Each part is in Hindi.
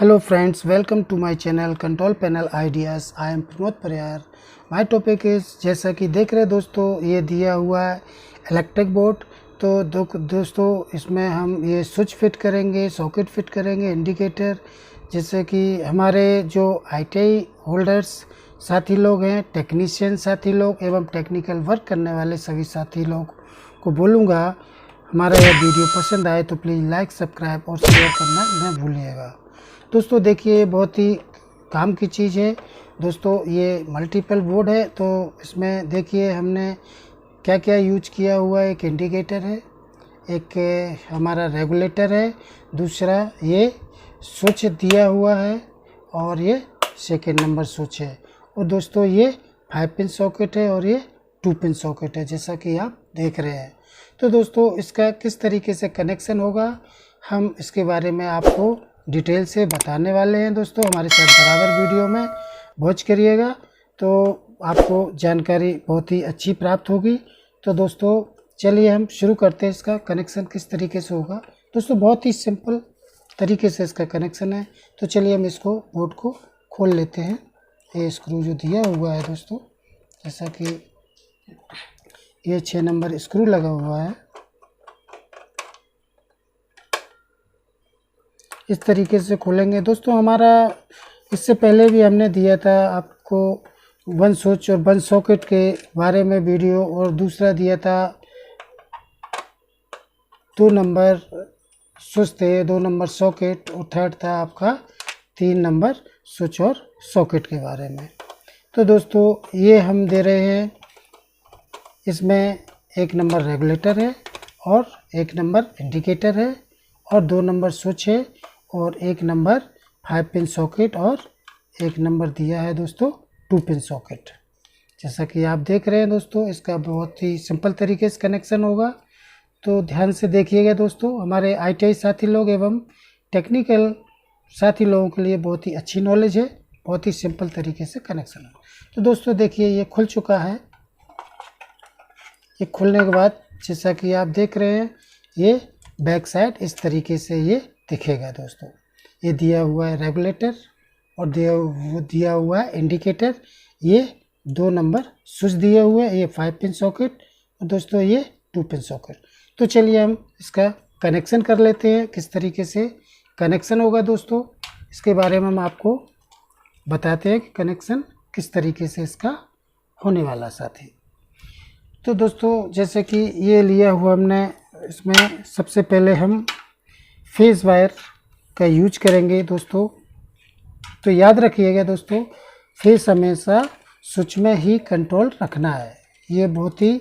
Hello friends, welcome to my channel Control Panel Ideas. I am Pramod Pariyar. My topic is जैसा कि देख रहे हैं दोस्तों, ये दिया हुआ है इलेक्ट्रिक बोर्ड। तो दोस्तों इसमें हम ये स्विच फिट करेंगे, सॉकेट फिट करेंगे, इंडिकेटर, जैसे कि हमारे जो ITI होल्डर्स साथी लोग हैं, टेक्नीशियन साथी लोग एवं टेक्निकल वर्क करने वाले सभी साथी लोग को बोलूँगा, हमारा यह वीडियो पसंद आए तो प्लीज़ लाइक, सब्सक्राइब और शेयर करना न भूलिएगा। दोस्तों देखिए, बहुत ही काम की चीज़ है दोस्तों। ये मल्टीपल बोर्ड है, तो इसमें देखिए हमने क्या क्या यूज किया हुआ है। एक इंडिकेटर है, एक हमारा रेगुलेटर है, दूसरा ये स्विच दिया हुआ है और ये सेकेंड नंबर स्विच है। और दोस्तों ये 5 पिन सॉकेट है और ये 2 पिन सॉकेट है, जैसा कि आप देख रहे हैं। तो दोस्तों इसका किस तरीके से कनेक्शन होगा, हम इसके बारे में आपको डिटेल से बताने वाले हैं। दोस्तों हमारे साथ बराबर वीडियो में वॉच करिएगा, तो आपको जानकारी बहुत ही अच्छी प्राप्त होगी। तो दोस्तों चलिए हम शुरू करते हैं। इसका कनेक्शन किस तरीके से होगा दोस्तों, बहुत ही सिंपल तरीके से इसका कनेक्शन है। तो चलिए हम इसको बोर्ड को खोल लेते हैं। ये स्क्रू जो दिया हुआ है दोस्तों, जैसा कि ये 6 नंबर स्क्रू लगा हुआ है, इस तरीके से खोलेंगे। दोस्तों हमारा इससे पहले भी हमने दिया था आपको 1 स्विच और 1 सॉकेट के बारे में वीडियो, और दूसरा दिया था 2 नंबर स्विच थे, 2 नंबर सॉकेट, और थर्ड था आपका 3 नंबर स्विच और सॉकेट के बारे में। तो दोस्तों ये हम दे रहे हैं, इसमें 1 नंबर रेगुलेटर है और 1 नंबर इंडिकेटर है और 2 नंबर स्विच है और 1 नंबर 5 पिन सॉकेट और 1 नंबर दिया है दोस्तों 2 पिन सॉकेट। जैसा कि आप देख रहे हैं दोस्तों, इसका बहुत ही सिंपल तरीके से कनेक्शन होगा। तो ध्यान से देखिएगा दोस्तों, हमारे ITI साथी लोग एवं टेक्निकल साथी लोगों के लिए बहुत ही अच्छी नॉलेज है, बहुत ही सिंपल तरीके से कनेक्शन है। तो दोस्तों देखिए ये खुल चुका है। ये खुलने के बाद जैसा कि आप देख रहे हैं, ये बैक साइड इस तरीके से ये दिखेगा दोस्तों। ये दिया हुआ है रेगुलेटर और दिया हुआ है इंडिकेटर, ये 2 नंबर स्विच दिए हुए हैं, ये 5 पिन सॉकेट और दोस्तों ये 2 पिन सॉकेट। तो चलिए हम इसका कनेक्शन कर लेते हैं, किस तरीके से कनेक्शन होगा दोस्तों, इसके बारे में हम आपको बताते हैं कि कनेक्शन किस तरीके से इसका होने वाला साथी। तो दोस्तों जैसे कि ये लिया हुआ हमने, इसमें सबसे पहले हम फेस वायर का यूज करेंगे दोस्तों। तो याद रखिएगा दोस्तों, फेस हमेशा स्विच में ही कंट्रोल रखना है, ये बहुत ही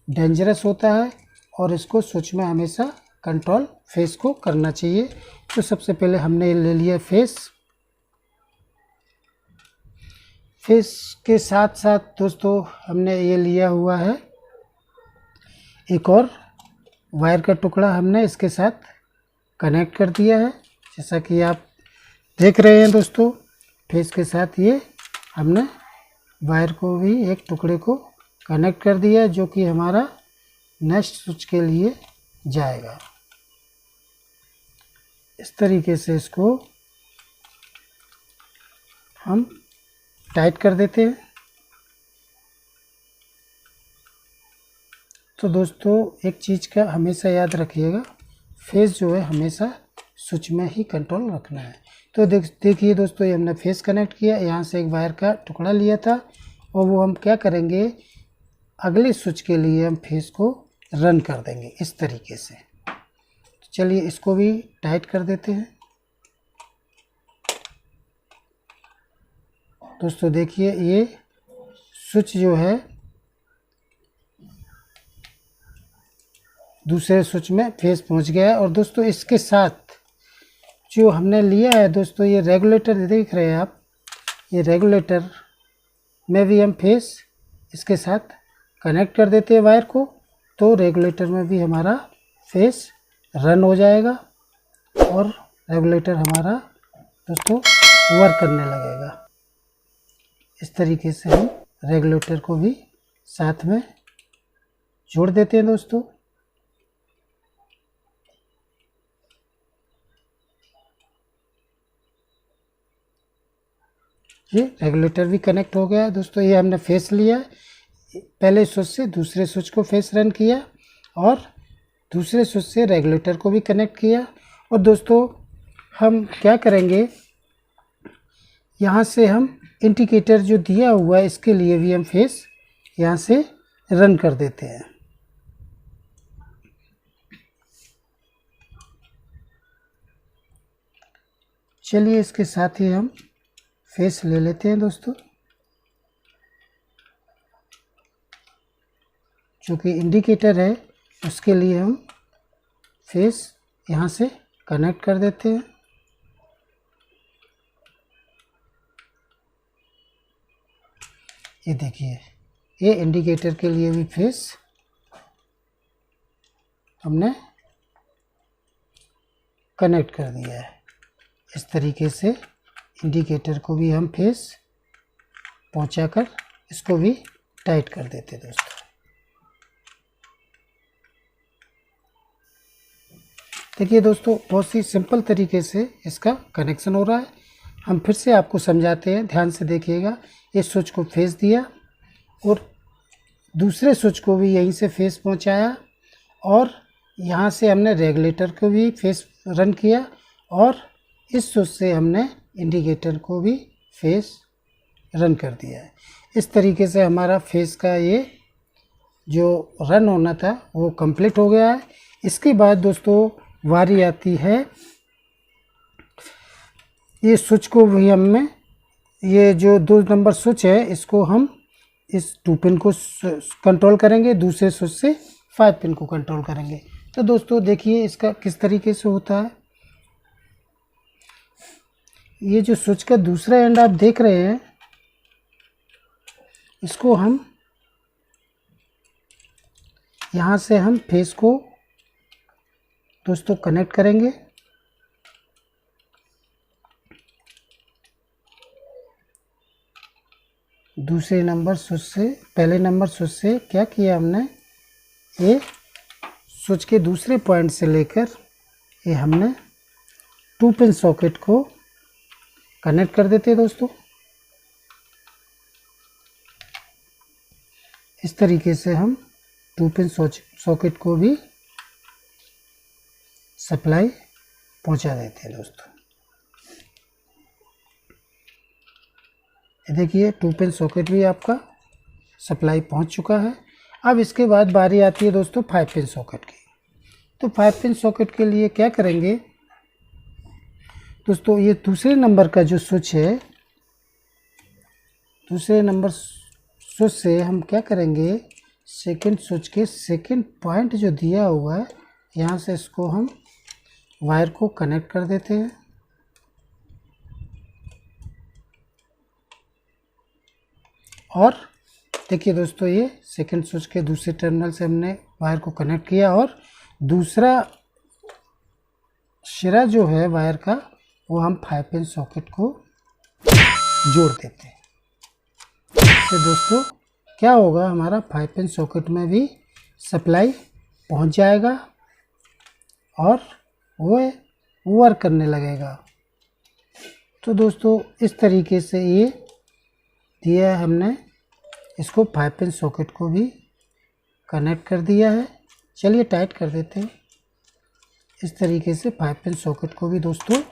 डेंजरस होता है और इसको स्विच में हमेशा कंट्रोल फेस को करना चाहिए। तो सबसे पहले हमने ले लिया फेस के साथ साथ दोस्तों हमने ये लिया हुआ है एक और वायर का टुकड़ा, हमने इसके साथ कनेक्ट कर दिया है। जैसा कि आप देख रहे हैं दोस्तों, फेस के साथ ये हमने वायर को भी एक टुकड़े को कनेक्ट कर दिया है, जो कि हमारा नेक्स्ट स्विच के लिए जाएगा। इस तरीके से इसको हम टाइट कर देते हैं। तो दोस्तों एक चीज़ का हमेशा याद रखिएगा, फेस जो है हमेशा स्विच में ही कंट्रोल रखना है। तो देखिए दोस्तों, ये हमने फेस कनेक्ट किया, यहाँ से एक वायर का टुकड़ा लिया था और वो हम क्या करेंगे, अगले स्विच के लिए हम फेस को रन कर देंगे इस तरीके से। तो चलिए इसको भी टाइट कर देते हैं। दोस्तों देखिए ये स्विच जो है दूसरे स्विच में फेस पहुंच गया है। और दोस्तों इसके साथ जो हमने लिया है दोस्तों, ये रेगुलेटर देख रहे हैं आप, ये रेगुलेटर में भी हम फेस इसके साथ कनेक्ट कर देते हैं वायर को, तो रेगुलेटर में भी हमारा फेस रन हो जाएगा और रेगुलेटर हमारा दोस्तों वर्क करने लगेगा। इस तरीके से हम रेगुलेटर को भी साथ में जोड़ देते हैं दोस्तों। ये रेगुलेटर भी कनेक्ट हो गया है दोस्तों। ये हमने फेस लिया, पहले स्विच से दूसरे स्विच को फेस रन किया और दूसरे स्विच से रेगुलेटर को भी कनेक्ट किया। और दोस्तों हम क्या करेंगे, यहाँ से हम इंडिकेटर जो दिया हुआ है इसके लिए भी हम फेस यहाँ से रन कर देते हैं। चलिए इसके साथ ही हम फेस ले लेते हैं दोस्तों, जो कि इंडिकेटर है उसके लिए हम फेस यहाँ से कनेक्ट कर देते हैं। ये देखिए, ये इंडिकेटर के लिए भी फेस हमने कनेक्ट कर दिया है। इस तरीके से इंडिकेटर को भी हम फेस पहुंचाकर इसको भी टाइट कर देते दोस्तों। देखिए दोस्तों, बहुत ही सिंपल तरीके से इसका कनेक्शन हो रहा है। हम फिर से आपको समझाते हैं, ध्यान से देखिएगा। ये स्विच को फेस दिया और दूसरे स्विच को भी यहीं से फेस पहुंचाया और यहाँ से हमने रेगुलेटर को भी फेस रन किया और इस स्विच से हमने इंडिकेटर को भी फेस रन कर दिया है। इस तरीके से हमारा फेस का ये जो रन होना था वो कंप्लीट हो गया है। इसके बाद दोस्तों बारी आती है, ये स्विच को भी हमने, ये जो 2 नंबर स्विच है इसको हम इस 2 पिन को कंट्रोल करेंगे, दूसरे स्विच से 5 पिन को कंट्रोल करेंगे। तो दोस्तों देखिए इसका किस तरीके से होता है। ये जो स्विच का दूसरा एंड आप देख रहे हैं, इसको हम यहाँ से हम फेस को दोस्तों कनेक्ट करेंगे। दूसरे नंबर स्विच से, पहले नंबर स्विच से क्या किया हमने, ये स्विच के दूसरे पॉइंट से लेकर ये हमने 2 पिन सॉकेट को कनेक्ट कर देते हैं दोस्तों। इस तरीके से हम 2 पिन सॉकेट को भी सप्लाई पहुंचा देते हैं दोस्तों। ये देखिए 2 पिन सॉकेट भी आपका सप्लाई पहुंच चुका है। अब इसके बाद बारी आती है दोस्तों 5 पिन सॉकेट की। तो 5 पिन सॉकेट के लिए क्या करेंगे दोस्तों, ये दूसरे नंबर का जो स्विच है, दूसरे नंबर स्विच से हम क्या करेंगे, सेकंड स्विच के सेकंड पॉइंट जो दिया हुआ है यहाँ से इसको हम वायर को कनेक्ट कर देते हैं। और देखिए दोस्तों, ये सेकंड स्विच के दूसरे टर्मिनल से हमने वायर को कनेक्ट किया और दूसरा सिरा जो है वायर का वो हम 5 पिन सॉकेट को जोड़ देते हैं। इससे दोस्तों क्या होगा, हमारा 5 पिन सॉकेट में भी सप्लाई पहुंच जाएगा और वो वर्क करने लगेगा। तो दोस्तों इस तरीके से ये दिया है हमने, इसको 5 पिन सॉकेट को भी कनेक्ट कर दिया है। चलिए टाइट कर देते हैं। इस तरीके से 5 पिन सॉकेट को भी दोस्तों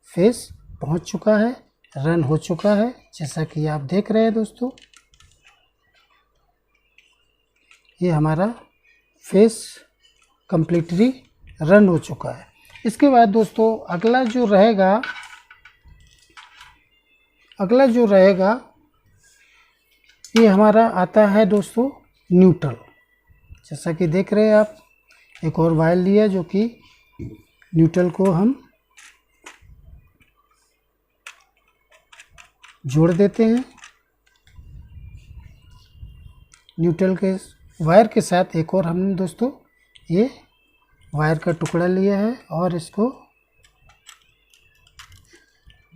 फेस पहुंच चुका है, रन हो चुका है, जैसा कि आप देख रहे हैं दोस्तों। ये हमारा फेस कंप्लीटली रन हो चुका है। इसके बाद दोस्तों अगला जो रहेगा ये हमारा आता है दोस्तों न्यूट्रल। जैसा कि देख रहे हैं आप, एक और वायर लिया जो कि न्यूट्रल को हम जोड़ देते हैं। न्यूट्रल के वायर के साथ एक और हमने दोस्तों ये वायर का टुकड़ा लिया है और इसको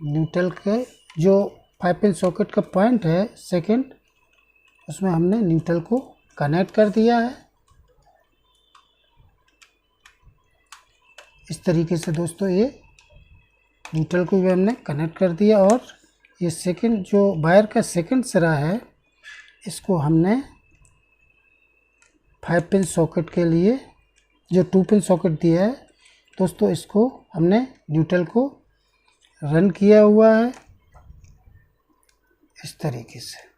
न्यूट्रल के जो 5 पिन सॉकेट का पॉइंट है सेकंड, उसमें हमने न्यूट्रल को कनेक्ट कर दिया है। इस तरीके से दोस्तों ये न्यूट्रल को भी हमने कनेक्ट कर दिया और ये सेकंड जो वायर का सेकंड सिरा है, इसको हमने 5 पिन सॉकेट के लिए जो 2 पिन सॉकेट दिया है दोस्तों, इसको हमने न्यूट्रल को रन किया हुआ है इस तरीके से।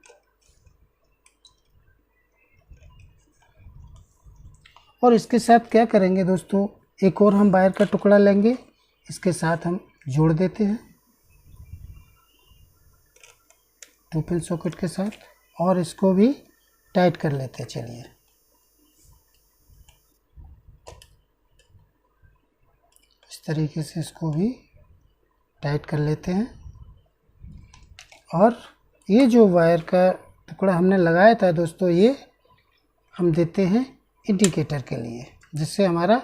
और इसके साथ क्या करेंगे दोस्तों, एक और हम वायर का टुकड़ा लेंगे, इसके साथ हम जोड़ देते हैं 2 पिन सॉकेट के साथ, और इसको भी टाइट कर लेते हैं। चलिए इस तरीके से इसको भी टाइट कर लेते हैं। और ये जो वायर का टुकड़ा हमने लगाया था दोस्तों, ये हम देते हैं इंडिकेटर के लिए, जिससे हमारा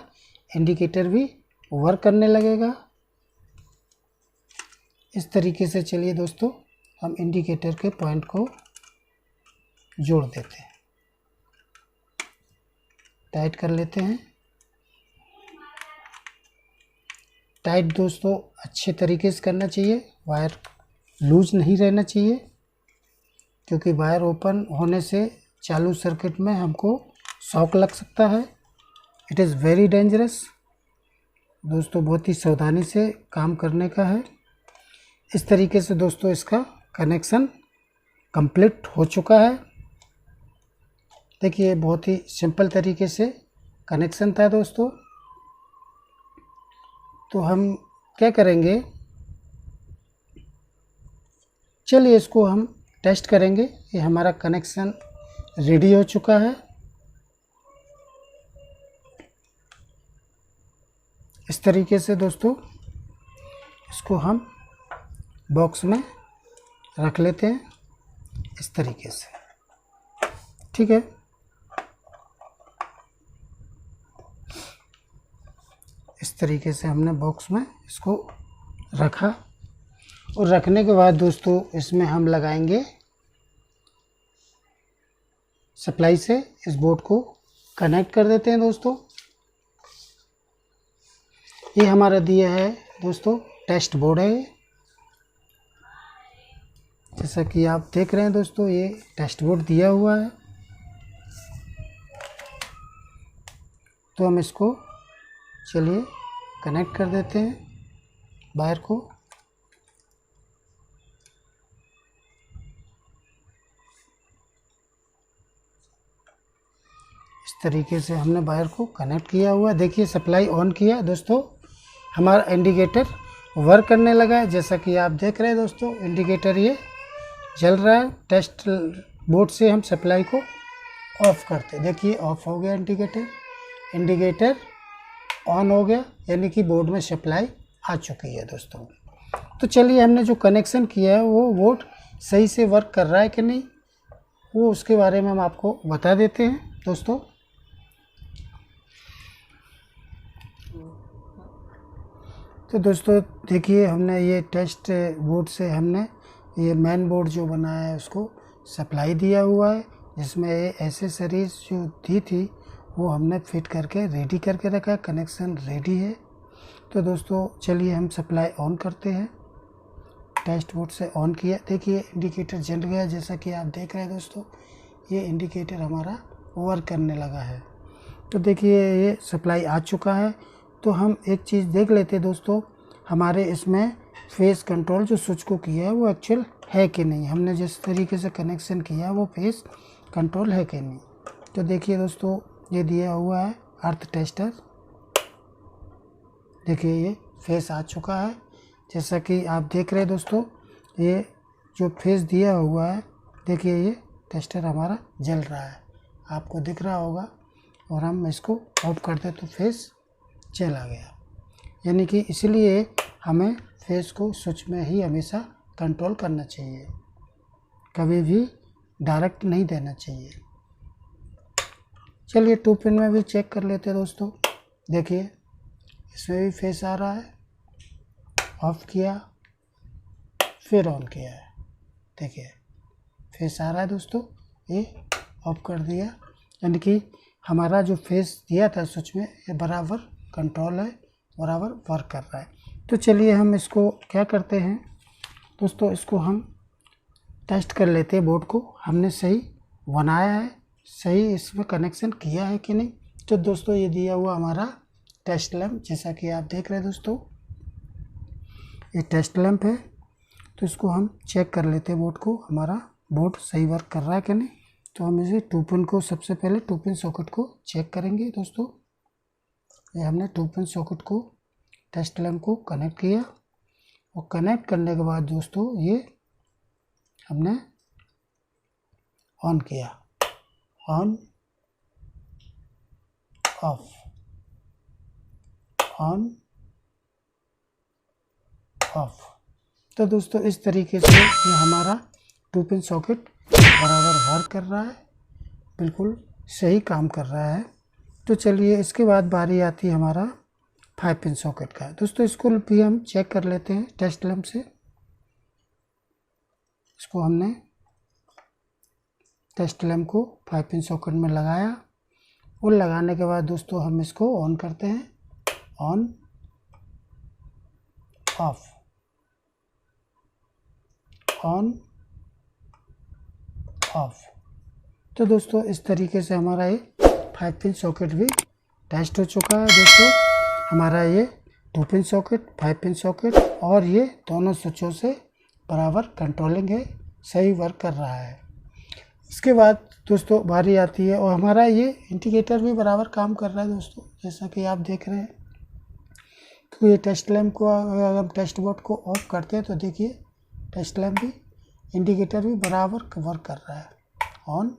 इंडिकेटर भी वर्क करने लगेगा इस तरीके से। चलिए दोस्तों, हम इंडिकेटर के पॉइंट को जोड़ देते हैं, टाइट कर लेते हैं। टाइट दोस्तों अच्छे तरीके से करना चाहिए, वायर लूज नहीं रहना चाहिए, क्योंकि वायर ओपन होने से चालू सर्किट में हमको शॉक लग सकता है। इट इज़ वेरी डेंजरस दोस्तों, बहुत ही सावधानी से काम करने का है। इस तरीके से दोस्तों इसका कनेक्शन कंप्लीट हो चुका है। देखिए बहुत ही सिंपल तरीके से कनेक्शन था दोस्तों। तो हम क्या करेंगे, चलिए इसको हम टेस्ट करेंगे। ये हमारा कनेक्शन रेडी हो चुका है। इस तरीके से दोस्तों इसको हम बॉक्स में रख लेते हैं इस तरीके से, ठीक है। इस तरीके से हमने बॉक्स में इसको रखा, और रखने के बाद दोस्तों इसमें हम लगाएंगे सप्लाई से, इस बोर्ड को कनेक्ट कर देते हैं दोस्तों। ये हमारा दिया है दोस्तों टेस्ट बोर्ड है, जैसा कि आप देख रहे हैं दोस्तों, ये टेस्ट बोर्ड दिया हुआ है। तो हम इसको चलिए कनेक्ट कर देते हैं वायर को। इस तरीके से हमने वायर को कनेक्ट किया हुआ। देखिए सप्लाई ऑन किया दोस्तों, हमारा इंडिकेटर वर्क करने लगा है। जैसा कि आप देख रहे हैं दोस्तों, इंडिकेटर ये जल रहा है। टेस्ट बोर्ड से हम सप्लाई को ऑफ करते, देखिए ऑफ हो गया इंडिकेटर, इंडिकेटर ऑन हो गया, यानी कि बोर्ड में सप्लाई आ चुकी है दोस्तों। तो चलिए हमने जो कनेक्शन किया है वो बोर्ड सही से वर्क कर रहा है कि नहीं, वो उसके बारे में हम आपको बता देते हैं दोस्तों। तो दोस्तों देखिए, हमने ये टेस्ट बोर्ड से हमने ये मेन बोर्ड जो बनाया है उसको सप्लाई दिया हुआ है, जिसमें ये एसेसरीज जो दी थी वो हमने फिट करके रेडी करके रखा है। कनेक्शन रेडी है। तो दोस्तों चलिए हम सप्लाई ऑन करते हैं। टेस्ट बोर्ड से ऑन किया, देखिए इंडिकेटर जल गया। जैसा कि आप देख रहे हैं दोस्तों, ये इंडिकेटर हमारा वर्क करने लगा है। तो देखिए ये सप्लाई आ चुका है। तो हम एक चीज़ देख लेते हैं दोस्तों, हमारे इसमें फेस कंट्रोल जो स्विच को किया है वो एक्चुअल है कि नहीं, हमने जिस तरीके से कनेक्शन किया वो फेस कंट्रोल है कि नहीं। तो देखिए दोस्तों, ये दिया हुआ है अर्थ टेस्टर, देखिए ये फेस आ चुका है। जैसा कि आप देख रहे हैं दोस्तों, ये जो फेस दिया हुआ है, देखिए ये टेस्टर हमारा जल रहा है, आपको दिख रहा होगा। और हम इसको ऑफ कर दें तो फेस चला गया, यानी कि इसलिए हमें फेस को स्विच में ही हमेशा कंट्रोल करना चाहिए, कभी भी डायरेक्ट नहीं देना चाहिए। चलिए 2 पिन में भी चेक कर लेते हैं दोस्तों। देखिए इसमें भी फेस आ रहा है, ऑफ किया फिर ऑन किया है, देखिए फेस आ रहा है दोस्तों, ये ऑफ कर दिया, यानी कि हमारा जो फेस दिया था स्विच में ये बराबर कंट्रोल है, बराबर वर्क कर रहा है। तो चलिए हम इसको क्या करते हैं, दोस्तों इसको हम टेस्ट कर लेते हैं बोर्ड को, हमने सही बनाया है, सही इसमें कनेक्शन किया है कि नहीं। तो दोस्तों ये दिया हुआ हमारा टेस्ट लैंप, जैसा कि आप देख रहे हैं दोस्तों, ये टेस्ट लैंप है। तो इसको हम चेक कर लेते हैं बोर्ड को, हमारा बोर्ड सही वर्क कर रहा है कि नहीं। तो हम इसे 2 पिन को सबसे पहले 2 पिन सॉकेट को चेक करेंगे दोस्तों। ये हमने 2 पिन सॉकेट को टेस्ट लैंप को कनेक्ट किया, और कनेक्ट करने के बाद दोस्तों ये हमने ऑन किया, ऑन ऑफ, ऑन ऑफ। तो दोस्तों इस तरीके से ये हमारा 2 पिन सॉकेट बराबर वर्क कर रहा है, बिल्कुल सही काम कर रहा है। तो चलिए इसके बाद बारी आती है हमारा 5 पिन सॉकेट का। दोस्तों इसको भी हम चेक कर लेते हैं टेस्ट लैंप से। इसको हमने टेस्ट लैंप को 5 पिन सॉकेट में लगाया, और लगाने के बाद दोस्तों हम इसको ऑन करते हैं, ऑन ऑफ, ऑन ऑफ। तो दोस्तों इस तरीके से हमारा ये 5 पिन सॉकेट भी टेस्ट हो चुका है। दोस्तों हमारा ये 2 पिन सॉकेट, 5 पिन सॉकेट और ये दोनों स्विचों से बराबर कंट्रोलिंग है, सही वर्क कर रहा है। इसके बाद दोस्तों बारी आती है, और हमारा ये इंडिकेटर भी बराबर काम कर रहा है दोस्तों, जैसा कि आप देख रहे हैं। तो ये टेस्ट लैंप को अगर हम टेस्ट बोर्ड को ऑफ करते हैं तो देखिए टेस्ट लैंप भी, इंडिकेटर भी बराबर वर्क कर रहा है, ऑन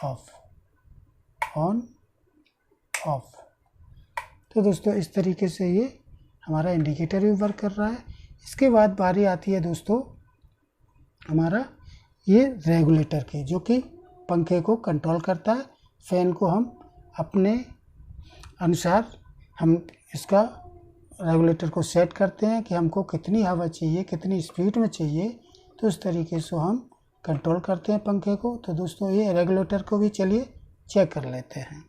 ऑफ, ऑन ऑफ। तो दोस्तों इस तरीके से ये हमारा इंडिकेटर भी वर्क कर रहा है। इसके बाद बारी आती है दोस्तों हमारा ये रेगुलेटर की, जो कि पंखे को कंट्रोल करता है। फैन को हम अपने अनुसार हम इसका रेगुलेटर को सेट करते हैं कि हमको कितनी हवा चाहिए, कितनी स्पीड में चाहिए, तो इस तरीके से हम कंट्रोल करते हैं पंखे को। तो दोस्तों ये रेगुलेटर को भी चलिए चेक कर लेते हैं।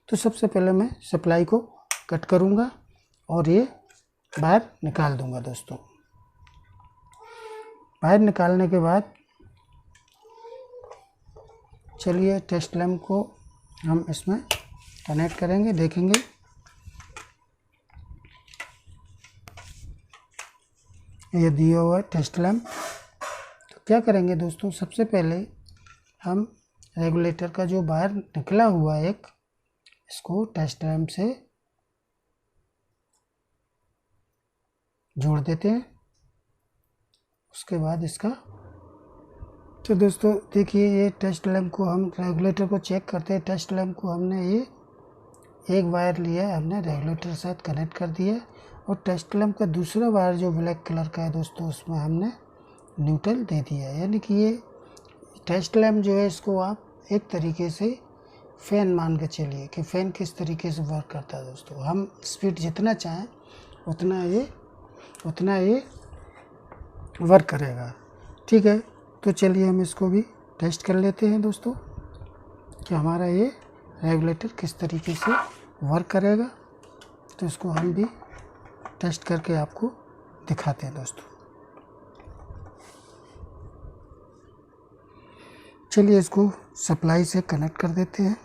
तो सबसे पहले मैं सप्लाई को कट करूँगा और ये बाहर निकाल दूँगा दोस्तों। बाहर निकालने के बाद चलिए टेस्ट लैंप को हम इसमें कनेक्ट करेंगे, देखेंगे। ये दिया हुआ है टेस्ट लैंप। तो क्या करेंगे दोस्तों, सबसे पहले हम रेगुलेटर का जो बाहर निकला हुआ है एक, इसको टेस्ट लैंप से जोड़ देते हैं। उसके बाद इसका, तो दोस्तों देखिए ये टेस्ट लैंप को हम रेगुलेटर को चेक करते हैं। टेस्ट लैंप को हमने ये एक वायर लिया है, हमने रेगुलेटर के साथ कनेक्ट कर दिया है, और टेस्ट लैंप का दूसरा वायर जो ब्लैक कलर का है दोस्तों, उसमें हमने न्यूट्रल दे दिया है। यानी कि ये टेस्ट लैंप जो है, इसको आप एक तरीके से फ़ैन मान के चलिए कि फ़ैन किस तरीके से वर्क करता है दोस्तों। हम स्पीड जितना चाहें उतना ये वर्क करेगा, ठीक है। तो चलिए हम इसको भी टेस्ट कर लेते हैं दोस्तों कि हमारा ये रेगुलेटर किस तरीके से वर्क करेगा। तो इसको हम भी टेस्ट करके आपको दिखाते हैं दोस्तों। चलिए इसको सप्लाई से कनेक्ट कर देते हैं।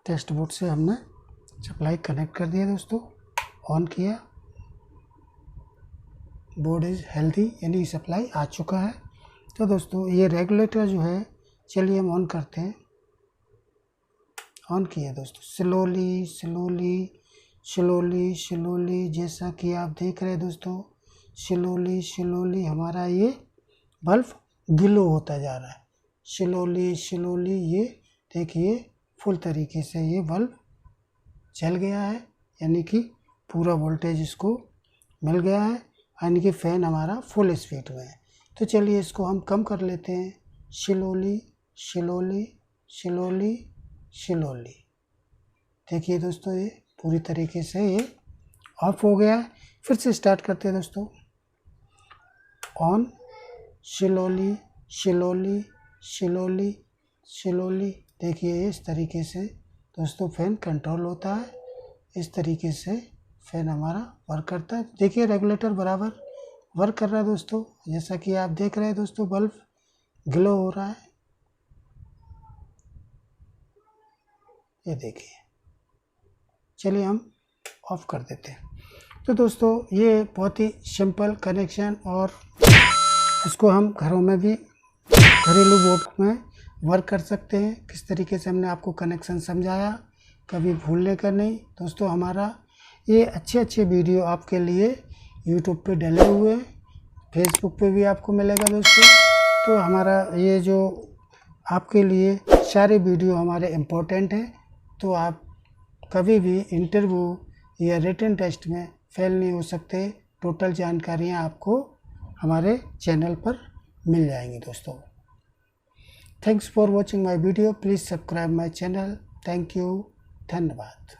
टेस्ट बोर्ड से हमने सप्लाई कनेक्ट कर दिया दोस्तों, ऑन किया, बोर्ड इज़ हेल्दी, यानी सप्लाई आ चुका है। तो दोस्तों ये रेगुलेटर जो है, चलिए हम ऑन करते हैं। ऑन किया दोस्तों, स्लोली स्लोली स्लोली स्लोली, जैसा कि आप देख रहे हैं दोस्तों, स्लोली स्लोली हमारा ये बल्ब ग्लो होता जा रहा है। स्लोली स्लोली ये देखिए फुल तरीके से ये बल्ब जल गया है, यानी कि पूरा वोल्टेज इसको मिल गया है, यानी कि फ़ैन हमारा फुल स्पीड में है। तो चलिए इसको हम कम कर लेते हैं, स्लोली स्लोली स्लोली स्लोली। देखिए दोस्तों ये पूरी तरीके से ये ऑफ हो गया है। फिर से स्टार्ट करते हैं दोस्तों, on, slowly slowly slowly slowly देखिए इस तरीके से दोस्तों फ़ैन कंट्रोल होता है। इस तरीके से फ़ैन हमारा वर्क करता है। देखिए रेगुलेटर बराबर वर्क कर रहा है दोस्तों, जैसा कि आप देख रहे हैं दोस्तों, बल्ब ग्लो हो रहा है। ये देखिए, चलिए हम ऑफ कर देते हैं। तो दोस्तों ये बहुत ही सिंपल कनेक्शन, और इसको हम घरों में भी घरेलू बोर्ड में वर्क कर सकते हैं। किस तरीके से हमने आपको कनेक्शन समझाया, कभी भूलने का नहीं दोस्तों। हमारा ये अच्छे वीडियो आपके लिए यूट्यूब पे डले हुए हैं, फेसबुक पे भी आपको मिलेगा दोस्तों। तो हमारा ये जो आपके लिए सारे वीडियो हमारे इम्पोर्टेंट हैं, तो आप कभी भी इंटरव्यू या रिटन टेस्ट में फेल नहीं हो सकते। टोटल जानकारियाँ आपको हमारे चैनल पर मिल जाएंगी दोस्तों। Thanks for watching my video. Please subscribe my channel. Thank you, धन्यवाद।